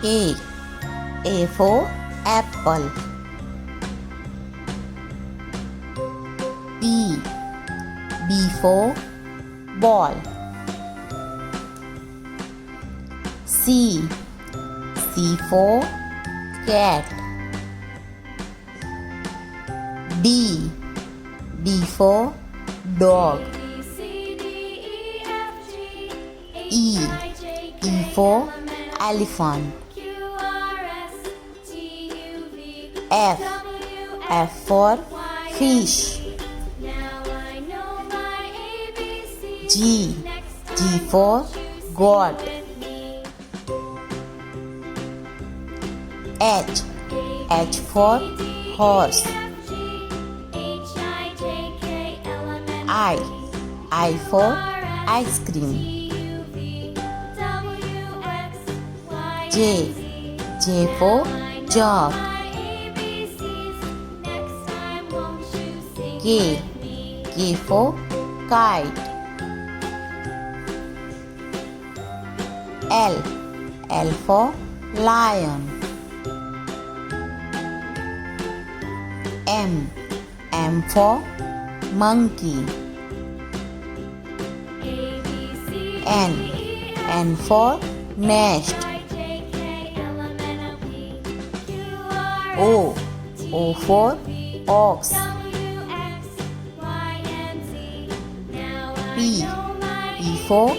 A. A for apple. B. B for ball. C. C for cat. D. D for dog. E. E for elephant. F. F for fish. G. G for God. H. H for horse. I for ice cream. J. J for jug. K. K for kite. L. L for lion. M. M for monkey. N. N for nest. O. O for ox. P. P for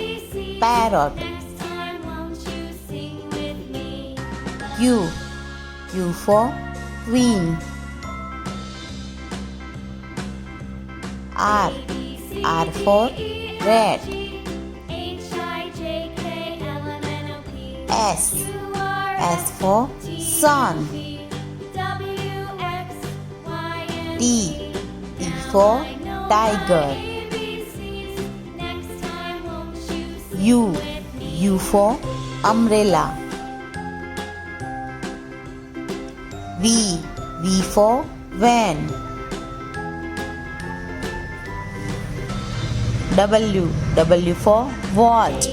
parrot. Q. Q for queen. R. R for rat. S. S for sun. T. T for tiger. U. U for umbrella. V. V for van. W. W for watch.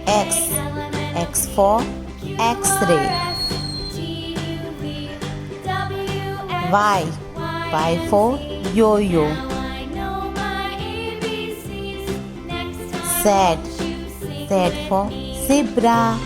X. X for X-ray. Y. Y for yo-yo. Z. Z for zebra.